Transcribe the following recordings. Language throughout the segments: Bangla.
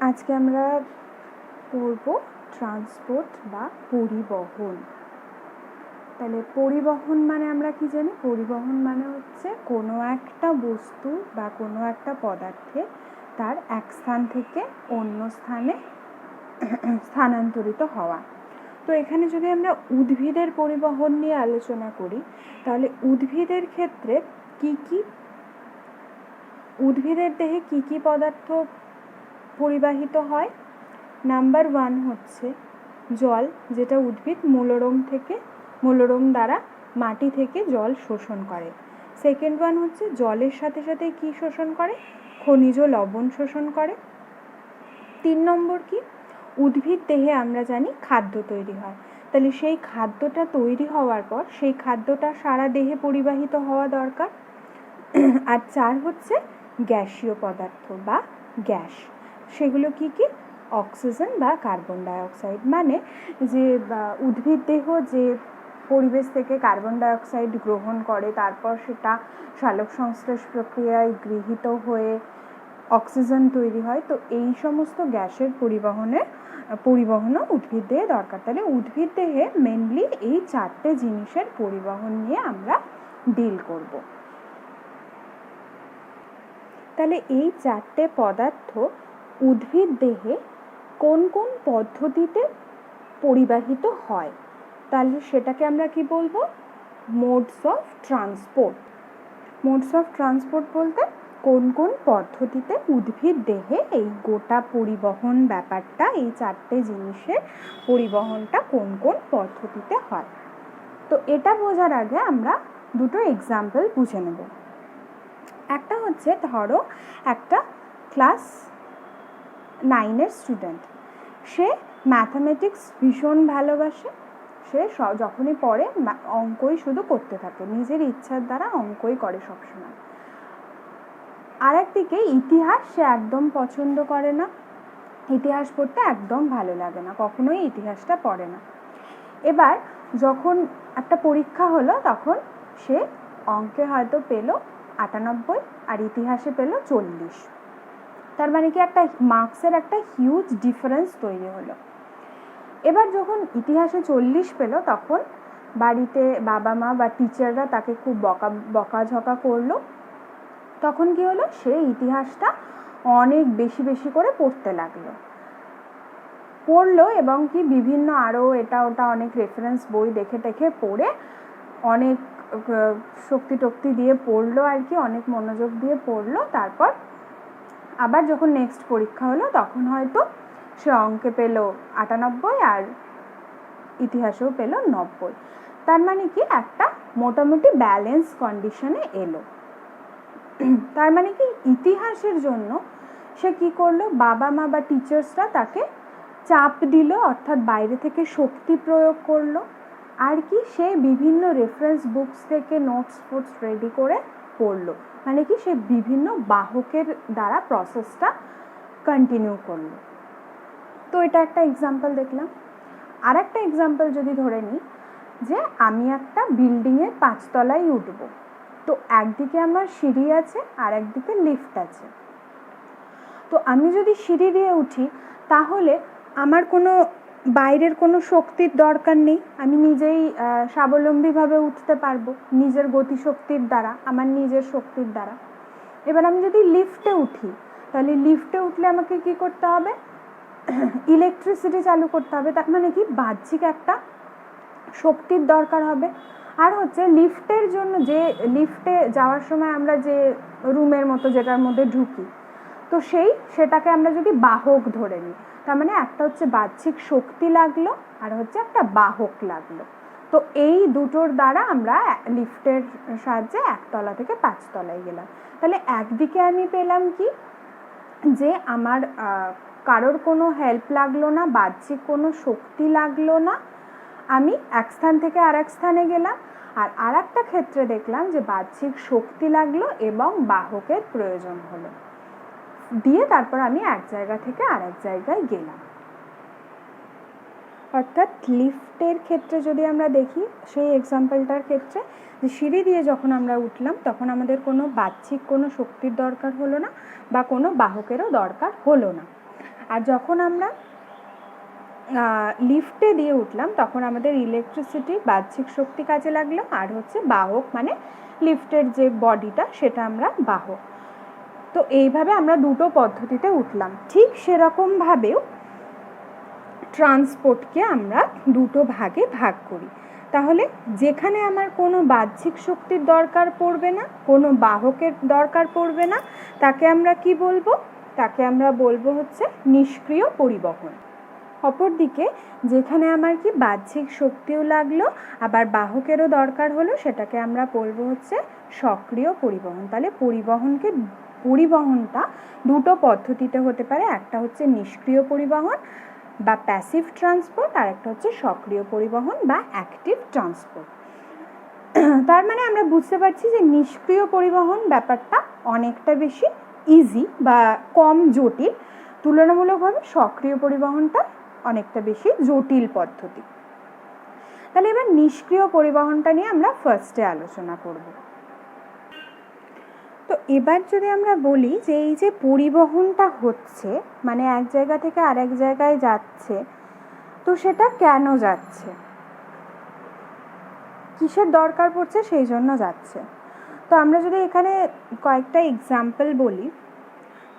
আজকে আমরা পড়ব ট্রান্সপোর্ট বা পরিবহন। তাহলে পরিবহন মানে আমরা কি জানি? পরিবহন মানে হচ্ছে কোনো একটা বস্তু বা কোনো একটা পদার্থে তার এক স্থান থেকে অন্য স্থানে স্থানান্তরিত হওয়া। তো এখানে যদি আমরা উদ্ভিদের পরিবহন নিয়ে আলোচনা করি, তাহলে উদ্ভিদের ক্ষেত্রে উদ্ভিদের দেহে কি কি পদার্থ পরিবাহিত হয়? নাম্বার 1 হচ্ছে জল, যেটা উদ্ভিদ মূলরোম দ্বারা মাটি থেকে জল শোষণ করে। সেকেন্ড ওয়ান হচ্ছে জলের সাথে সাথে কি শোষণ করে? খনিজ লবণ শোষণ করে। 3 নম্বর কি? উদ্ভিদ দেহে আমরা জানি খাদ্য তৈরি হয়, তাহলে সেই খাদ্যটা তৈরি হওয়ার পর সেই খাদ্যটা সারা দেহে পরিবাহিত হওয়া দরকার। আর 4 হচ্ছে গ্যাসীয় পদার্থ বা গ্যাস। সেগুলো কি কি? অক্সিজেন বা কার্বন ডাইঅক্সাইড। মানে যে উদ্ভিদ দেহ যে পরিবেশ থেকে কার্বন ডাইঅক্সাইড গ্রহণ করে, তারপর সেটা সালোক সংশ্লেষ প্রক্রিয়ায় গৃহীত হয়ে অক্সিজেন তৈরি হয়। তো এই সমস্ত গ্যাসের পরিবহনও উদ্ভিদ দেহে দরকার। তাহলে উদ্ভিদ দেহে মেনলি এই 4টে জিনিসের পরিবহন নিয়ে আমরা ডিল করব। তাহলে এই 4টে পদার্থ উদ্ভিদ দেহে কোন কোন পদ্ধতিতে পরিবাহিত হয়, তাহলে সেটাকে আমরা কি বলবো? Modes of transport. Modes of transport বলতে কোন কোন পদ্ধতিতে উদ্ভিদ দেহে এই গোটা পরিবহন ব্যাপারটা, এই 4টে জিনিসের পরিবহনটা কোন কোন পদ্ধতিতে হয়। তো এটা বোঝার আগে আমরা দুটো এক্সাম্পল বুঝে নেব। একটা হচ্ছে, ধরো একটা ক্লাস 9-এর স্টুডেন্ট, সে ম্যাথামেটিক্স ভীষণ ভালোবাসে। সে যখনই পড়ে অঙ্কই শুধু করতে থাকে, নিজের ইচ্ছার দ্বারা অঙ্কই করে সবসময়। আর একদিকে ইতিহাস সে একদম পছন্দ করে না, ইতিহাস পড়তে একদম ভালো লাগে না, কখনোই ইতিহাসটা পড়ে না। এবার যখন একটা পরীক্ষা হলো, তখন সে অঙ্কে হয়তো পেল 98 আর ইতিহাসে পেল 40। তার মানে কি একটা মার্কসের একটা হিউজ ডিফারেন্স তৈরি হলো। এবার যখন ইতিহাসে 40 পেল, তখন বাড়িতে বাবা মা বা টিচাররা তাকে খুব বকাঝকা করলো। তখন কি হলো? সে ইতিহাসটা অনেক বেশি বেশি করে পড়লো এবং কি বিভিন্ন আরও এটা ওটা অনেক রেফারেন্স বই দেখে পড়ে অনেক শক্তি দিয়ে পড়লো আর কি, অনেক মনোযোগ দিয়ে পড়লো। তারপর আবার যখন নেক্সট পরীক্ষা হলো, তখন হয়তো সে অঙ্কে পেল 98 আর ইতিহাসেও পেল 90। তার মানে কি একটা মোটামুটি ব্যালেন্স কন্ডিশনে এলো। তার মানে কি ইতিহাসের জন্য সে কি করলো? বাবা মা বা টিচার্সরা তাকে চাপ দিল, অর্থাৎ বাইরে থেকে শক্তি প্রয়োগ করলো। আর কি সে বিভিন্ন রেফারেন্স বুকস থেকে নোটস রেডি করে পড়লো, মানে কি সে বিভিন্ন বাহকের দ্বারা প্রসেসটা কন্টিনিউ করলো। তো এটা একটা এক্সাম্পল দেখলাম। আর একটা এক্সাম্পল যদি ধরে নিই, যে আমি একটা বিল্ডিংয়ের 5 তলায় উঠবো। তো একদিকে আমার সিঁড়ি আছে আর একদিকে লিফট আছে। তো আমি যদি সিঁড়ি দিয়ে উঠি, তাহলে আমার কোনো বাইরের কোনো শক্তির দরকার নেই, আমি নিজেই স্বাবলম্বীভাবে উঠতে পারবো নিজের গতিশক্তির দ্বারা, আমার নিজের শক্তির দ্বারা। এবার আমি যদি লিফটে উঠি, তাহলে লিফটে উঠলে আমাকে কি করতে হবে? ইলেকট্রিসিটি চালু করতে হবে। তার মানে কি বাহ্যিক একটা শক্তির দরকার হবে। আর হচ্ছে লিফটের জন্য, যে লিফটে যাওয়ার সময় আমরা যে রুমের মতো যেটার মধ্যে ঢুকি, তো সেটাকে আমরা যদি বাহক ধরে নিই, তার মানে একটা হচ্ছে বাহ্যিক শক্তি লাগলো আর হচ্ছে একটা বাহক লাগলো। তো এই দুটোর দ্বারা আমরা লিফটের সাহায্যে 1 তলা থেকে 5 তলায় গেলাম। তাহলে একদিকে আমি পেলাম কি, যে আমার কারোর কোনো হেল্প লাগলো না, বাহ্যিক কোনো শক্তি লাগলো না, আমি এক স্থান থেকে আর এক স্থানে গেলাম। আর একটা ক্ষেত্রে দেখলাম যে বাহ্যিক শক্তি লাগলো এবং বাহকের প্রয়োজন হলো, দিয়ে তারপর আমি এক জায়গা থেকে আর এক জায়গায় গেলাম। অর্থাৎ লিফটের ক্ষেত্রে যদি আমরা দেখি, সেই এক্সাম্পলটার ক্ষেত্রে, যে সিঁড়ি দিয়ে যখন আমরা উঠলাম, তখন আমাদের কোনো বাহ্যিক কোনো শক্তির দরকার হলো না বা কোনো বাহকেরও দরকার হলো না। আর যখন আমরা লিফটে দিয়ে উঠলাম তখন আমাদের ইলেকট্রিসিটি বাহ্যিক শক্তি কাজে লাগলো, আর হচ্ছে বাহক মানে লিফটের যে বডিটা সেটা আমরা বাহক। তো এইভাবে আমরা দুটো পদ্ধতিতে উঠলাম। ঠিক সেরকমভাবেও ট্রান্সপোর্টকে আমরা দুটো ভাগে ভাগ করি। তাহলে যেখানে আমার কোনো বাহ্যিক শক্তির দরকার পড়বে না, কোনো বাহকের দরকার পড়বে না, তাকে আমরা কি বলবো? তাকে আমরা বলবো হচ্ছে নিষ্ক্রিয় পরিবহন। অপরদিকে যেখানে আমার কি বাহ্যিক শক্তিও লাগলো আবার বাহকেরও দরকার হলো, সেটাকে আমরা বলবো হচ্ছে সক্রিয় পরিবহন। তাহলে পরিবহনটা দুটো পদ্ধতিতে হতে পারে, একটা হচ্ছে নিষ্ক্রিয় পরিবহন বা প্যাসিভ ট্রান্সপোর্ট, আর একটা হচ্ছে সক্রিয় পরিবহন বা অ্যাক্টিভ ট্রান্সপোর্ট। তার মানে আমরা বুঝতে পারছি যে নিষ্ক্রিয় পরিবহন ব্যাপারটা অনেকটা বেশি ইজি বা কম জটিল, তুলনামূলকভাবে সক্রিয় পরিবহনটা অনেকটা বেশি জটিল পদ্ধতি। তাহলে এবার নিষ্ক্রিয় পরিবহনটা নিয়ে আমরা ফার্স্টে আলোচনা করব। তো এবার যদি আমরা বলি যে এই যে পরিবহনটা হচ্ছে মানে এক জায়গা থেকে আরেক জায়গায় যাচ্ছে, তো সেটা কেন যাচ্ছে, কিসের দরকার পড়ছে সেই জন্য যাচ্ছে। তো আমরা যদি এখানে কয়েকটা এক্সাম্পল বলি,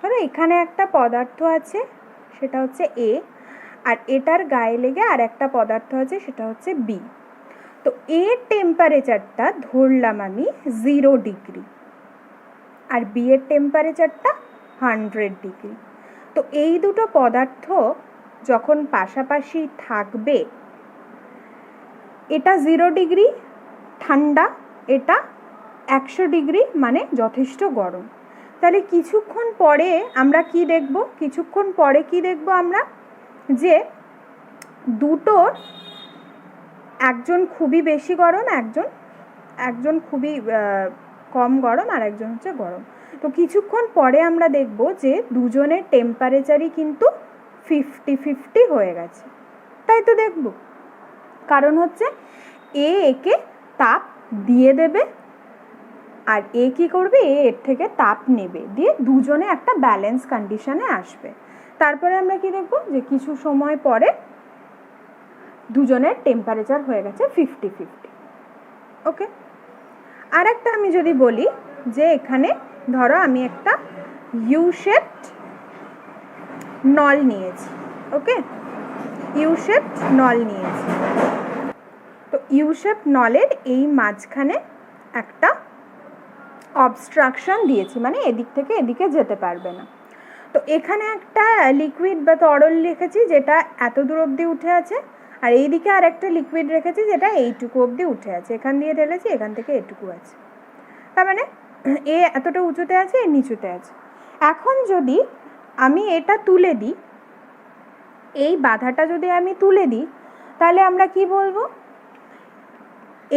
ধরো এখানে একটা পদার্থ আছে সেটা হচ্ছে এ, আর এটার গায়ে লেগে আর একটা পদার্থ আছে সেটা হচ্ছে বি। তো এর টেম্পারেচারটা ধরলাম আমি 0 ডিগ্রি আর বি এর টেম্পারেচারটা 100 ডিগ্রি। তো এই দুটো পদার্থ যখন পাশাপাশি থাকবে, এটা 0 ডিগ্রি ঠান্ডা, এটা 100 ডিগ্রি মানে যথেষ্ট গরম। তাহলে কিছুক্ষণ পরে আমরা কি দেখব? আমরা যে দুটোর একজন খুবই বেশি গরম, একজন খুবই কম গরম, আর একজন হচ্ছে গরম। তো কিছুক্ষণ পরে আমরা দেখব যে দুজনের টেম্পারেচারই কিন্তু 50-50 হয়ে গেছে, তাই তো দেখব। কারণ হচ্ছে একে তাপ দিয়ে দেবে আর এ কি করবে, এর থেকে তাপ নেবে, দিয়ে দুজনে একটা ব্যালেন্স কন্ডিশনে আসবে। তারপরে আমরা কি দেখব যে কিছু সময় পরে দুজনের টেম্পারেচার হয়ে গেছে 50-50। ওকে, আর একটা আমি যদি বলি যে এখানে ধরো আমি একটা ইউ শেপড নল নিয়েছি। ওকে, ইউ শেপড নল নিয়েছি। তো ইউ শেপড নলের এই মাঝখানে একটা অবস্ট্রাকশন দিয়েছি, মানে এদিক থেকে এদিকে যেতে পারবে না। তো এখানে একটা লিকুইড বা তরল রেখেছি যেটা এত দূর অবধি উঠে আছে, আর এইদিকে আর একটা লিকুইড রেখেছি যেটা এইটুকু অবধি উঠে আছে। এখান দিয়ে ঢেলেছি, এখান থেকে এটুকু আছে, তার মানে এ এতটা উঁচুতে আছে, এ নিচুতে আছে। এখন যদি আমি এটা তুলে দিই, এই বাধাটা যদি আমি তুলে দিই, তাহলে আমরা কি বলবো?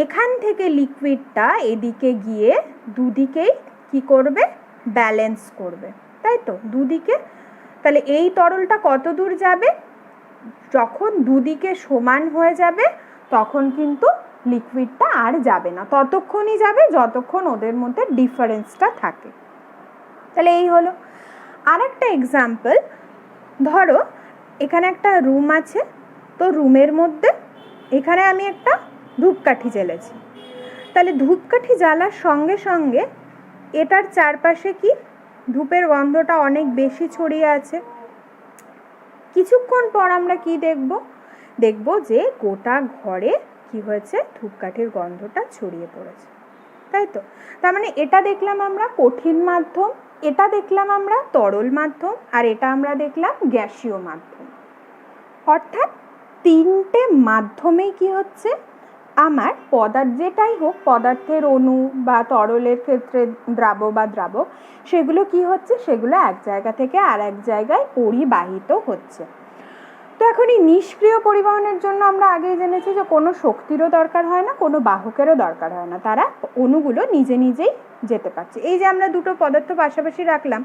এখান থেকে লিকুইডটা এদিকে গিয়ে দুদিকেই কি করবে? ব্যালেন্স করবে, তাই তো, দুদিকে। তাহলে এই তরলটা কত দূর যাবে? যখন দুদিকে সমান হয়ে যাবে তখন কিন্তু লিকুইডটা আর যাবে না, ততক্ষণই যাবে যতক্ষণ ওদের মধ্যে ডিফারেন্সটা থাকে। তাহলে এই হলো। আর একটা এক্সাম্পল, ধরো এখানে একটা রুম আছে, তো রুমের মধ্যে এখানে আমি একটা ধূপকাঠি জ্বেলেছি। তাহলে ধূপকাঠি জ্বালার সঙ্গে সঙ্গে এটার চারপাশে কি ধূপের গন্ধটা অনেক বেশি ছড়িয়ে আছে। কিছুক্ষণ পর আমরা কি দেখব যে গোটা ঘরে কি হয়েছে? ধূপকাঠির গন্ধটা ছড়িয়ে পড়েছে, তাই তো। তার মানে এটা দেখলাম আমরা কঠিন মাধ্যম, এটা দেখলাম আমরা তরল মাধ্যম, আর এটা আমরা দেখলাম গ্যাসীয় মাধ্যম। অর্থাৎ তিনটে মাধ্যমেই কি হচ্ছে? আমার যেটাই হোক, পদার্থের অণু বা তরলের ক্ষেত্রে দ্রাবক, সেগুলো কি হচ্ছে? সেগুলো এক জায়গা থেকে আর এক জায়গায় পরিবাহিত হচ্ছে। তো এখন এই নিষ্ক্রিয় পরিবহনের জন্য আমরা আগেই জেনেছি যে কোনো শক্তিরও দরকার হয় না, কোনো বাহকেরও দরকার হয় না, তারা অণুগুলো নিজে নিজেই যেতে পারছে। এই যে আমরা দুটো পদার্থ পাশাপাশি রাখলাম,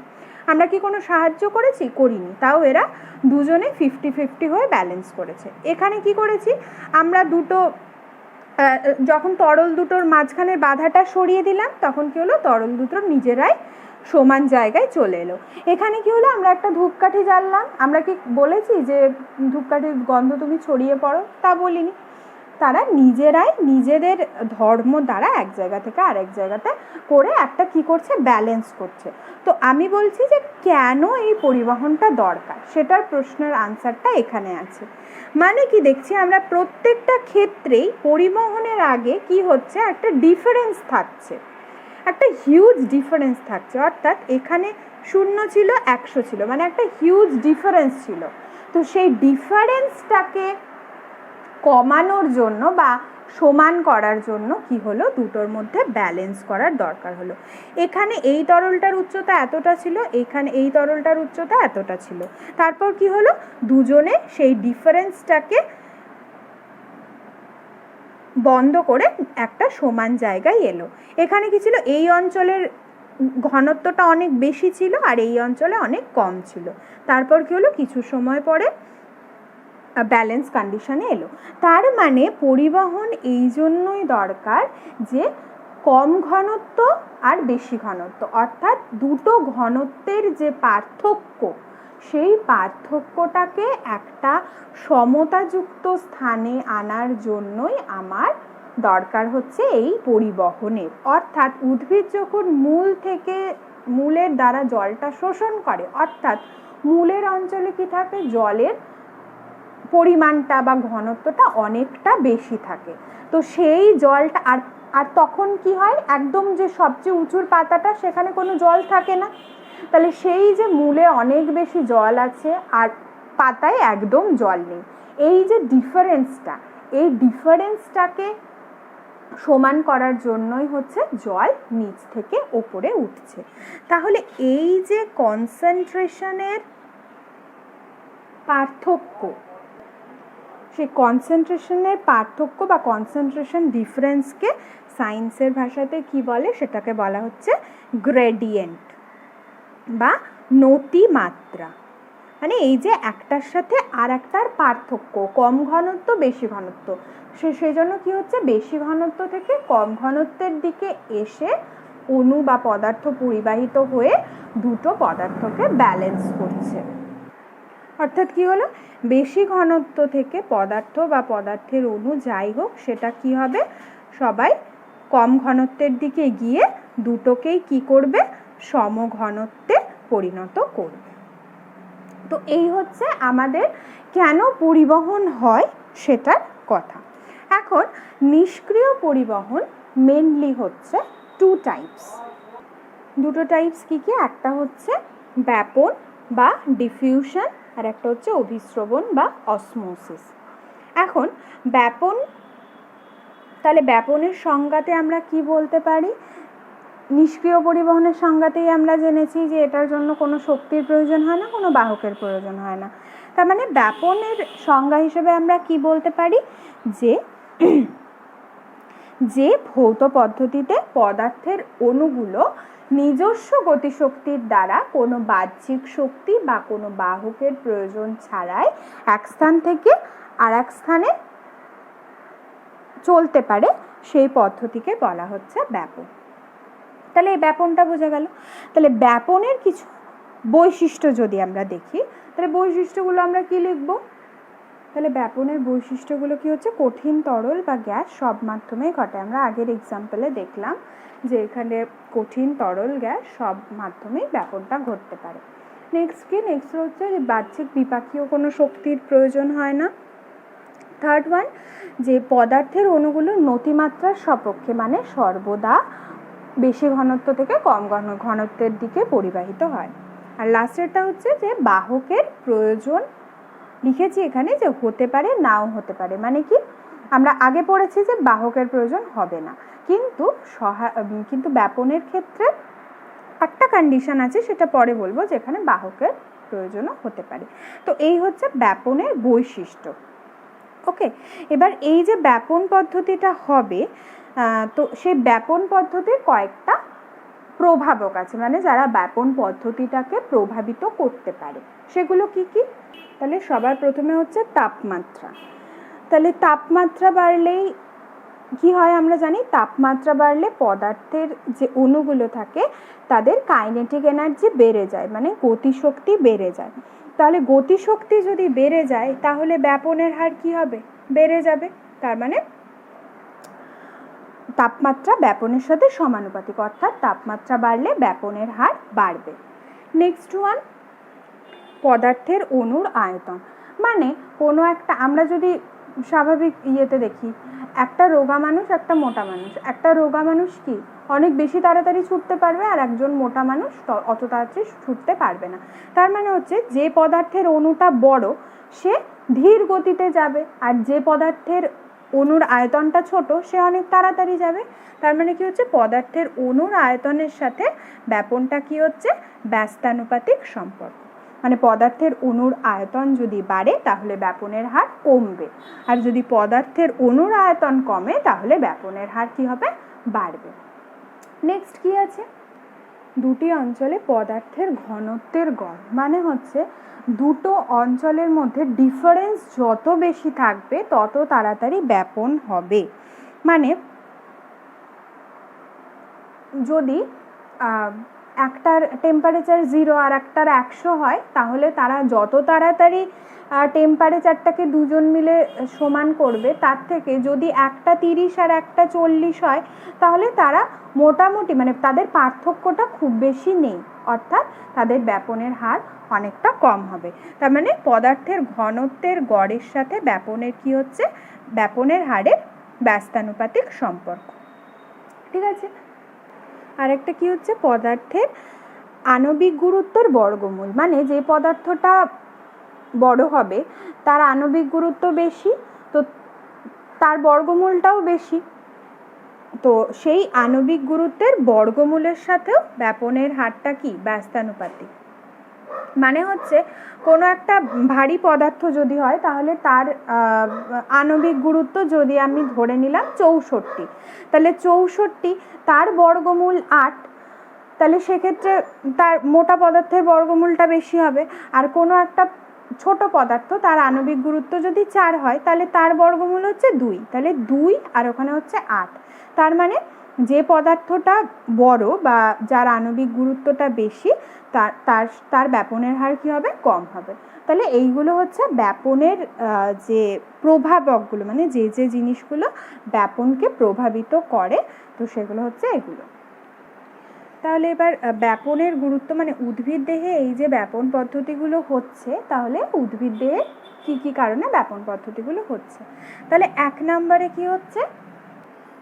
আমরা কি কোনো সাহায্য করিনি, তাও এরা দুজনে 50-50 হয়ে ব্যালেন্স করেছে। এখানে কি করেছি আমরা? যখন তরল দুটোর মাঝখানের বাধাটা সরিয়ে দিলাম, তখন কি হলো? তরল দুটো নিজেরাই সমান জায়গায় চলে এলো। এখানে কি হলো, আমরা একটা ধূপকাঠি জ্বাললাম, আমরা কি বলেছি যে ধূপকাঠির গন্ধ তুমি ছড়িয়ে পড়ো? তা বলিনি। তারা নিজেরাই নিজেদের ধর্ম দ্বারা এক জায়গা থেকে আরেক জায়গাতে করে একটা কি করছে, ব্যালেন্স করছে। তো আমি বলছি যে কেন এই পরিবহনটা দরকার, সেটার প্রশ্নের আনসারটা এখানে আছে। মানে কি দেখছি আমরা প্রত্যেকটা ক্ষেত্রেই পরিবহনের আগে কি হচ্ছে, একটা ডিফারেন্স থাকছে, একটা হিউজ ডিফারেন্স থাকছে। অর্থাৎ এখানে 0 ছিল 100 ছিল, মানে একটা হিউজ ডিফারেন্স ছিল। তো সেই ডিফারেন্সটাকে কমানোর জন্য বা সমান করার জন্য কি হলো, দুটোর মধ্যে ব্যালেন্স করার দরকার হলো। এখানে এই তরলটার উচ্চতা এতটা ছিল, এখানে এই তরলটার উচ্চতা এতটা ছিল। তারপর কি হলো, দুজনে সেই ডিফারেন্সটাকে বন্ধ করে একটা সমান জায়গায় এলো। এখানে কি ছিল, এই অঞ্চলের ঘনত্বটা অনেক বেশি ছিল আর এই অঞ্চলে অনেক কম ছিল। তারপর কি হলো, কিছু সময় পরে ব্যালেন্স কন্ডিশনে এলো। তার মানে পরিবহন এই জন্যই দরকার যে কম ঘনত্ব আর বেশি ঘনত্ব, অর্থাৎ দুটো ঘনত্বের যে পার্থক্য, সেই পার্থক্যটাকে একটা সমতাযুক্ত স্থানে আনার জন্যই আমার দরকার হচ্ছে এই পরিবহনের। অর্থাৎ উদ্ভিদ যখন মূলের দ্বারা জলটা শোষণ করে, অর্থাৎ মূলের অঞ্চলে কি থাকে, জলের পরিমাণটা বা ঘনত্বটা অনেকটা বেশি থাকে। তো সেই জলটা আর তখন কি হয়, একদম যে সবচেয়ে উঁচুর পাতাটা, সেখানে কোনো জল থাকে না। তাহলে সেই যে মূলে অনেক বেশি জল আছে আর পাতায় একদম জল নেই, এই যে ডিফারেন্সটা, এই ডিফারেন্সটাকে সমান করার জন্যই হচ্ছে জল নিচ থেকে ওপরে উঠছে। তাহলে এই যে কনসেন্ট্রেশনের পার্থক্য, সেই কনসেন্ট্রেশনের পার্থক্য বা কনসেন্ট্রেশন ডিফারেন্সকে সায়েন্সের ভাষাতে কি বলে, সেটাকে বলা হচ্ছে গ্রেডিয়েন্ট বা নতিমাত্রা। মানে এই যে একটার সাথে আর একটার পার্থক্য, কম ঘনত্ব বেশি ঘনত্ব, সেই জন্য কি হচ্ছে, বেশি ঘনত্ব থেকে কম ঘনত্বের দিকে এসে অণু বা পদার্থ পরিবাহিত হয়ে দুটো পদার্থকে ব্যালেন্স করছে। অর্থাৎ কি হলো, বেশি ঘনত্ব থেকে পদার্থ বা পদার্থের অণু যাই হোক, সেটা কি হবে, সবাই কম ঘনত্বের দিকে গিয়ে দুটোকেই কি করবে, সমঘনত্বে পরিণত করবে। তো এই হচ্ছে আমাদের কেন পরিবহন হয় সেটার কথা। এখন নিষ্ক্রিয় পরিবহন মেনলি হচ্ছে দুটো টাইপস। কি কি, একটা হচ্ছে ব্যাপন বা ডিফিউশন, আর একটা হচ্ছে অভিস্রবণ বা অসমোসিস। এখন ব্যাপন, তাহলে ব্যাপনের সংজ্ঞাতে আমরা কি বলতে পারি, নিষ্ক্রিয় পরিবহনের সংজ্ঞাতেই আমরা জেনেছি যে এটার জন্য কোনো শক্তির প্রয়োজন হয় না, কোনো বাহকের প্রয়োজন হয় না। তার মানে ব্যাপনের সংজ্ঞা হিসেবে আমরা কি বলতে পারি, যে ভৌত পদ্ধতিতে পদার্থের অণুগুলো নিজস্ব গতিশক্তির দ্বারা কোনো বাহ্যিক শক্তি বা কোনো বাহকের প্রয়োজন ছাড়াই এক স্থান থেকে আর এক স্থানে চলতে পারে, সেই পদ্ধতিকে বলা হচ্ছে ব্যাপন। তাহলে এই ব্যাপনটা বোঝা গেল। তাহলে ব্যাপনের কিছু বৈশিষ্ট্য যদি আমরা দেখি, তাহলে বৈশিষ্ট্যগুলো আমরা কি লিখব, তাহলে ব্যাপনের বৈশিষ্ট্যগুলো কি হচ্ছে, কঠিন তরল বা গ্যাস সব মাধ্যমেই ঘটে। আমরা আগের এক্সাম্পলে দেখলাম যে এখানে কঠিন তরল গ্যাস সব মাধ্যমেই ব্যাপনটা ঘটতে পারে। নেক্সট হচ্ছে যে বাহ্যিক বিপাকীয় কোনো শক্তির প্রয়োজন হয় না। থার্ড ওয়ান, যে পদার্থের অণুগুলোর নতিমাত্রার সপক্ষে, মানে সর্বদা বেশি ঘনত্ব থেকে কম ঘনত্বের দিকে পরিবাহিত হয়। আর লাস্টেরটা হচ্ছে যে বাহকের প্রয়োজন, লিখেছি এখানে যে হতে পারে নাও হতে পারে। মানে কি, আমরা আগে পড়েছি যে বাহকের প্রয়োজন হবে না, কিন্তু ব্যাপনের ক্ষেত্রে একটা কন্ডিশন আছে, সেটা পরে বলবো, যেখানে বাহকের প্রয়োজনও হতে পারে। তো এই হচ্ছে ব্যাপনের বৈশিষ্ট্য। ওকে, এবার এই যে ব্যাপন পদ্ধতিটা হবে, তো সেই ব্যাপন পদ্ধতির কয়েকটা প্রভাবক আছে, মানে যারা ব্যাপন পদ্ধতিটাকে প্রভাবিত করতে পারে, সেগুলো কি কি, তাহলে সবার প্রথমে হচ্ছে তাপমাত্রা। তাহলে তাপমাত্রা বাড়লেই কি হয় আমরা জানি, তাপমাত্রা বাড়লে পদার্থের যে অণুগুলো থাকে তাদের কাইনেটিক এনার্জি বেড়ে যায়, মানে গতিশক্তি বেড়ে যায়। তাহলে গতিশক্তি যদি বেড়ে যায় তাহলে ব্যাপনের হার কি হবে, বেড়ে যাবে। তার মানে তাপমাত্রা ব্যাপনের সাথে সমানুপাতিক, অর্থাৎ তাপমাত্রা বাড়লে ব্যাপনের হার বাড়বে। নেক্সট ওয়ান, পদার্থের অণুর আয়তন। মানে কোনো একটা, আমরা যদি স্বাভাবিক ইয়েতে দেখি, একটা রোগা মানুষ, একটা মোটা মানুষ। একটা রোগা মানুষ কি অনেক বেশি তাড়াতাড়ি ছুটতে পারবে, আর একজন মোটা মানুষ অত তাড়াতাড়ি ছুটতে পারবে না। তার মানে হচ্ছে যে পদার্থের অণুটা বড় সে ধীর গতিতে যাবে, আর যে পদার্থের অণুর আয়তনটা ছোট সে অনেক তাড়াতাড়ি যাবে। তার মানে কি হচ্ছে, পদার্থের অণুর আয়তনের সাথে ব্যাপনটা কি হচ্ছে, ব্যস্তানুপাতিক সম্পর্ক। মানে পদার্থের অণুর আয়তন যদি বাড়ে তাহলে ব্যাপনের হার কমবে, আর যদি পদার্থের অণুর আয়তন কমে তাহলে ব্যাপনের হার কি হবে, বাড়বে। নেক্সট কি আছে, দুটি অঞ্চলে পদার্থের ঘনত্বের গড়। মানে হচ্ছে দুটো অঞ্চলের মধ্যে ডিফারেন্স যত বেশি থাকবে তত তাড়াতাড়ি ব্যাপন হবে। মানে যদি একটার টেম্পারেচার 0 আর একটার 100 হয়, তাহলে তারা যত তাড়াতাড়ি টেম্পারেচারটাকে দুজন মিলে সমান করবে, তার থেকে যদি একটা 30 আর একটা 40 হয় তাহলে তারা মোটামুটি, মানে তাদের পার্থক্যটা খুব বেশি নেই, অর্থাৎ তাদের ব্যাপনের হার অনেকটা কম হবে। তার মানে পদার্থের ঘনত্বের গড়ের সাথে ব্যাপনের কি হচ্ছে, ব্যাপনের হারের ব্যস্তানুপাতিক সম্পর্ক। ঠিক আছে। আরেকটা কি হচ্ছে, পদার্থের আণবিক গুরুত্বের বর্গমূল। মানে যে পদার্থটা বড় হবে তার আণবিক গুরুত্ব বেশি, তো তার বর্গমূলটাও বেশি, তো সেই আণবিক গুরুত্বের বর্গমূলের সাথেও ব্যাপনের হারটা কি, ব্যস্তানুপাতিক। মানে হচ্ছে কোনো একটা ভারী পদার্থ যদি হয় তাহলে তার আণবিক গুরুত্ব যদি আমি ধরে নিলাম 64, তাহলে 64 তার বর্গমূল 8, তাহলে সেক্ষেত্রে তার মোটা পদার্থের বর্গমূলটা বেশি হবে। আর কোনো একটা ছোট পদার্থ তার আণবিক গুরুত্ব যদি 4 হয় তাহলে তার বর্গমূল হচ্ছে 2, তাহলে 2 আর ওখানে হচ্ছে 8। তার মানে যে পদার্থটা বড় বা যার আণবিক গুরুত্বটা বেশি তার ব্যাপনের হার কি হবে, কম হবে। তাহলে এইগুলো হচ্ছে ব্যাপনের যে প্রভাবকগুলো, মানে যে যে জিনিসগুলো ব্যাপনকে প্রভাবিত করে, তো সেগুলো হচ্ছে এগুলো। তাহলে এবার ব্যাপনের গুরুত্ব, মানে উদ্ভিদ দেহে এই যে ব্যাপন পদ্ধতিগুলো হচ্ছে, তাহলে উদ্ভিদ দেহে কী কী কারণে ব্যাপন পদ্ধতিগুলো হচ্ছে। তাহলে 1 নম্বরে কি হচ্ছে,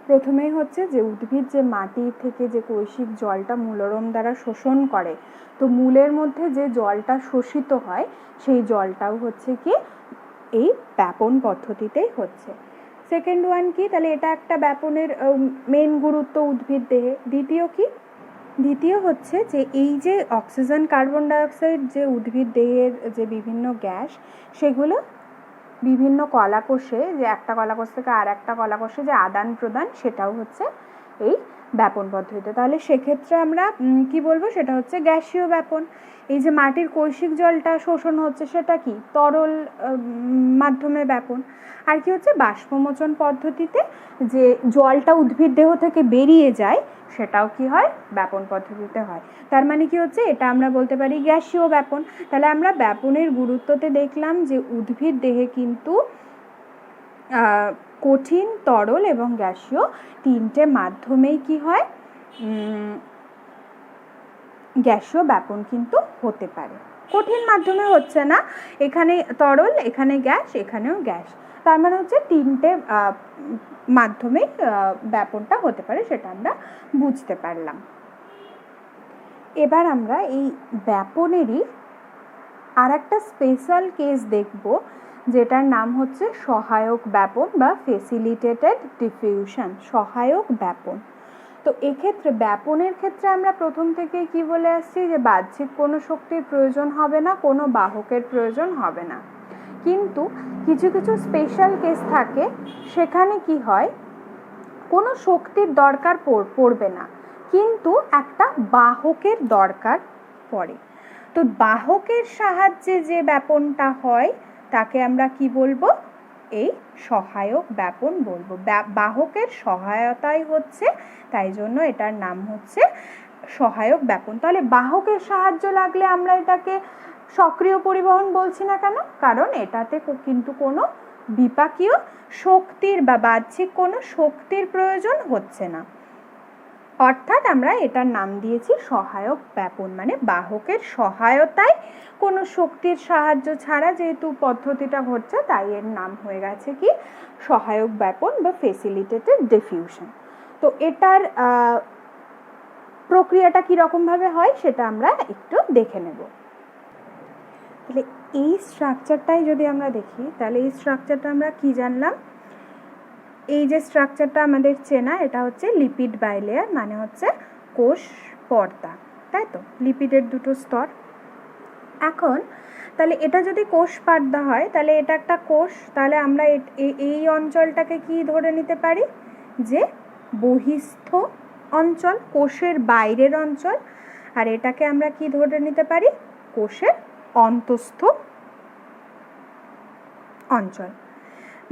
প্রথমেই হচ্ছে যে উদ্ভিদ যে মাটি থেকে যে কৈশিক জলটা মূলরম দ্বারা শোষণ করে, তো মূলের মধ্যে যে জলটা শোষিত হয় সেই জলটাও হচ্ছে কি এই ব্যাপন পদ্ধতিতেই হচ্ছে। সেকেন্ড ওয়ান কি, তাহলে এটা একটা ব্যাপনের মেন গুরুত্ব উদ্ভিদ দেহে। দ্বিতীয় হচ্ছে যে এই যে অক্সিজেন কার্বন ডাইঅক্সাইড যে উদ্ভিদ দেহের যে বিভিন্ন গ্যাস, সেগুলো বিভিন্ন কলাকোষে, যে একটা কলাকোষ থেকে আর একটা কলাকোষে যে আদান প্রদান, সেটাও হচ্ছে এই ব্যাপন পদ্ধতিতে। তাহলে সেক্ষেত্রে আমরা কি বলবো, সেটা হচ্ছে গ্যাসীয় ব্যাপন। এই যে মাটির কৈশিক জলটা শোষণ হচ্ছে সেটা কি, তরল মাধ্যমে ব্যাপন। আর কি হচ্ছে, বাষ্পমোচন পদ্ধতিতে যে জলটা উদ্ভিদ দেহ থেকে বেরিয়ে যায় সেটাও কি হয়, ব্যাপন পদ্ধতিতে হয়। তার মানে কি হচ্ছে, এটা আমরা বলতে পারি গ্যাসীয় ব্যাপন। তাহলে আমরা ব্যাপনের গুরুত্বতে দেখলাম যে উদ্ভিদ দেহে কিন্তু কঠিন, তরল এবং গ্যাসীয় তিনটে মাধ্যমেই কি হয়, গ্যাসীয় ব্যাপন কিন্তু হতে পারে। কঠিন মাধ্যমে হচ্ছে না, এখানে তরল, এখানে গ্যাস, এখানেও গ্যাস। তার মানে হচ্ছে তিনটে মাধ্যমে ব্যাপনটা হতে পারে, সেটা আমরা বুঝতে পারলাম। এবার আমরা এই ব্যাপনেরই আর একটা স্পেশাল কেস দেখব, যেটার নাম হচ্ছে সহায়ক ব্যাপন বা ফেসিলিটেটেড ডিফিউশন, সহায়ক ব্যাপন। তো এক্ষেত্রে ব্যাপনের ক্ষেত্রে আমরা প্রথম থেকে কি বলে আসছি, যে বাহ্যিক কোনো শক্তির প্রয়োজন হবে না, কোনো বাহকের প্রয়োজন হবে না। কিন্তু কিছু কিছু স্পেশাল কেস থাকে, সেখানে কি হয়, কোনো শক্তির দরকার পড়বে না, কিন্তু একটা বাহকের দরকার পড়ে। তো বাহকের সাহায্যে যে ব্যাপনটা হয় তাকে আমরা কি বলবো, এই সহায়ক ব্যাপন বলবো। বাহকের সহায়তায় হচ্ছে, তাই জন্য এটার নাম হচ্ছে সহায়ক ব্যাপন। তাহলে বাহকের সাহায্য লাগলে আমরা এটাকে সক্রিয় পরিবহন বলছি না কেন? কারণ এটাতে কিন্তু কোনো বিপাকীয় শক্তির বা বাহ্যিক কোনো শক্তির প্রয়োজন হচ্ছে না, অর্থাৎ আমরা এটার নাম দিয়েছি সহায়ক ব্যাপন, মানে বাহকের সহায়তায় কোনো শক্তির সাহায্য ছাড়া যেহেতু পদ্ধতিটা ঘটছে, তাই এর নাম হয়ে গেছে কি সহায়ক ব্যাপন বা ফেসিলিটেটেড ডিফিউশন। তো এটার প্রক্রিয়াটা কীরকম ভাবে হয় সেটা আমরা একটু দেখে নেব। তাহলে এই স্ট্রাকচারটাই যদি আমরা দেখি, তাহলে এই স্ট্রাকচারটা আমরা কি জানলাম? এই যে স্ট্রাকচারটা আমাদের চেনা, এটা হচ্ছে লিপিড বাইলেয়ার, মানে হচ্ছে কোষ পর্দা, তাই তো? লিপিডের দুটো স্তর। এখন তাহলে এটা যদি কোষ পর্দা হয়, তাহলে এটা একটা কোষ, তাহলে আমরা এই অঞ্চলটাকে কি ধরে নিতে পারি? যে বহিস্থ অঞ্চল, কোষের বাইরের অঞ্চল। আর এটাকে আমরা কি ধরে নিতে পারি? কোষের অন্তঃস্থ অঞ্চল।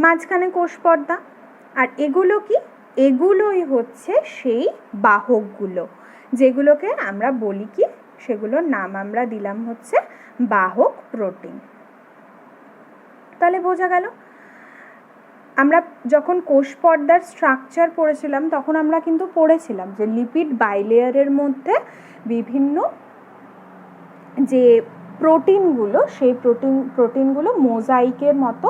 মাঝখানে কোষ পর্দা। আর এগুলো কি? এগুলোই হচ্ছে সেই বাহকগুলো, যেগুলোকে আমরা বলি কি, সেগুলোর নাম আমরা দিলাম হচ্ছে বাহক প্রোটিন। তাহলে বোঝা গেল, আমরা যখন কোষ পর্দার স্ট্রাকচার পড়েছিলাম তখন আমরা কিন্তু পড়েছিলাম যে লিপিড বাইলেয়ারের মধ্যে বিভিন্ন যে প্রোটিনগুলো, সেই প্রোটিনগুলো মোজাইকের মতো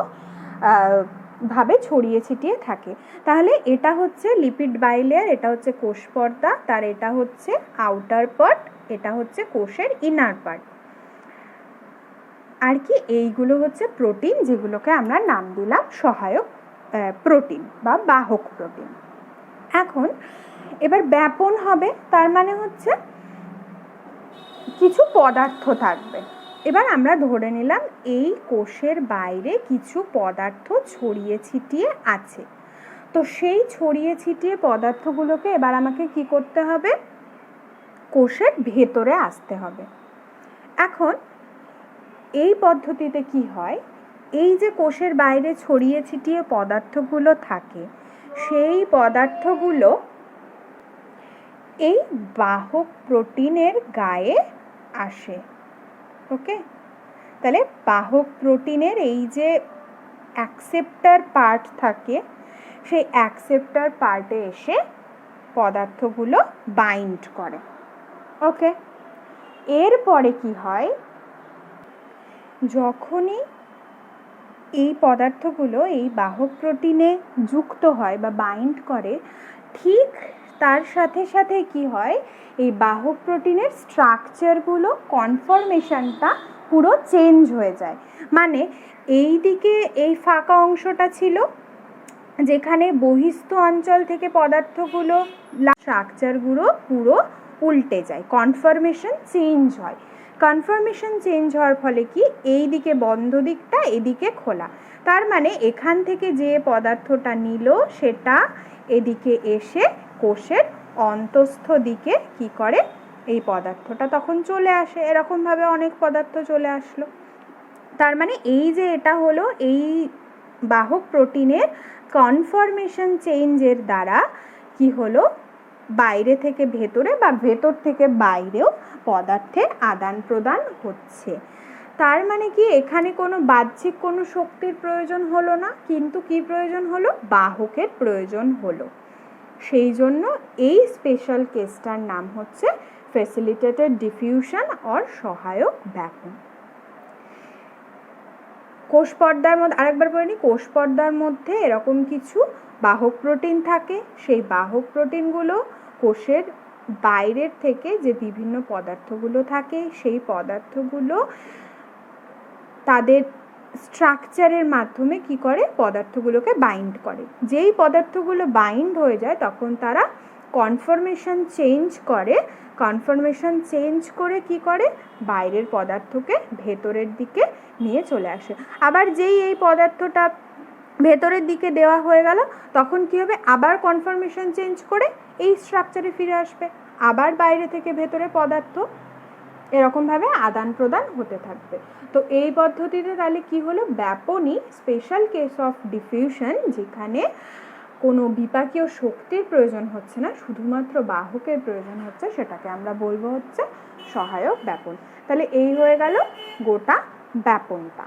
ভাবে ছড়িয়ে ছিটিয়ে থাকে। তাহলে এটা হচ্ছে লিপিড বাইলেয়ার, এটা হচ্ছে কোষ পর্দা, তার এটা হচ্ছে আউটার পার্ট, এটা হচ্ছে কোষের ইনার পার্ট। আর কি এইগুলো হচ্ছে প্রোটিন, যেগুলোকে আমরা নাম দিলাম সহায়ক প্রোটিন বা বাহক প্রোটিন। এখন এবার ব্যাপন হবে, তার মানে হচ্ছে কিছু পদার্থ থাকবে। এবার আমরা ধরে নিলাম এই কোষের বাইরে কিছু পদার্থ ছড়িয়ে ছিটিয়ে আছে, তো সেই ছড়িয়ে ছিটিয়ে পদার্থগুলোকে এবার আমাকে কি করতে হবে? কোষের ভেতরে আসতে হবে। এখন এই পদ্ধতিতে কি হয়? এই যে কোষের বাইরে ছড়িয়ে ছিটিয়ে পদার্থগুলো থাকে, সেই পদার্থগুলো এই বাহক প্রোটিনের গায়ে আসে। ওকে, তাহলে বাহক প্রোটিনের এই যে অ্যাকসেপ্টার পার্ট থাকে, সেই অ্যাকসেপ্টার পার্টে এসে পদার্থগুলো বাইন্ড করে। ওকে, এরপরে কি হয়? যখনই এই পদার্থগুলো এই বাহক প্রোটিনে যুক্ত হয় বা বাইন্ড করে, ঠিক তার সাথে সাথে কি হয়? এই বাহক প্রোটিনের স্ট্রাকচারগুলো, কনফরমেশনটা পুরো চেঞ্জ হয়ে যায়। মানে এই দিকে এই ফাঁকা অংশটা ছিল, যেখানে বহিস্থ অঞ্চল থেকে পদার্থগুলো, স্ট্রাকচারগুলো পুরো উল্টে যায়, কনফরমেশন চেঞ্জ হয়। কনফরমেশন চেঞ্জ হওয়ার ফলে কি, এই দিকে বন্ধ দিকটা এদিকে খোলা, তার মানে এখান থেকে যে পদার্থটা নিল সেটা এদিকে এসে কোষের অন্তঃস্থ দিকে কি করে? এই পদার্থটা তখন চলে আসে। এরকমভাবে অনেক পদার্থ চলে আসলো। তার মানে এই যে এটা হলো এই বাহক প্রোটিনের কনফরমেশন চেঞ্জের দ্বারা কি হলো? বাইরে থেকে ভেতরে বা ভেতর থেকে বাইরেও পদার্থের আদান প্রদান হচ্ছে। তার মানে কি, এখানে কোনো বাহ্যিক কোনো শক্তির প্রয়োজন হলো না, কিন্তু কি প্রয়োজন হলো? বাহকের প্রয়োজন হলো। সেই জন্য এই স্পেশাল কেসটার নাম হচ্ছে ফ্যাসিলিটেটেড ডিফিউশন অর সহায়ক ব্যাপন। কোষ পর্দার মধ্যে আরেকবার বলে নিই, কোষ পর্দার মধ্যে এরকম কিছু বাহক প্রোটিন থাকে। সেই বাহক প্রোটিনগুলো কোষের বাইরের থেকে যে বিভিন্ন পদার্থগুলো থাকে, সেই পদার্থগুলো তাদের স্ট্রাকচারের মাধ্যমে কি করে? পদার্থগুলোকে বাইন্ড করে। যেই পদার্থগুলো বাইন্ড হয়ে যায় তখন তারা কনফরমেশন চেঞ্জ করে। কনফরমেশন চেঞ্জ করে কি করে? বাইরের পদার্থকে ভেতরের দিকে নিয়ে চলে আসে। আবার যেই এই পদার্থটা ভেতরের দিকে দেওয়া হয়ে গেল, তখন কি হবে? আবার কনফরমেশন চেঞ্জ করে এই স্ট্রাকচারে ফিরে আসবে, আবার বাইরে থেকে ভেতরে পদার্থ এরকমভাবে আদান প্রদান হতে থাকবে। তো এই পদ্ধতিতে তাহলে কি হলো, ব্যাপনী স্পেশাল কেস অফ ডিফিউশন, যেখানে কোনো বিপাকীয় শক্তির প্রয়োজন হচ্ছে না, শুধুমাত্র বাহকের প্রয়োজন হচ্ছে, সেটাকে আমরা বলবো হচ্ছে সহায়ক ব্যাপন। তাহলে এই হয়ে গেল গোটা ব্যাপনটা।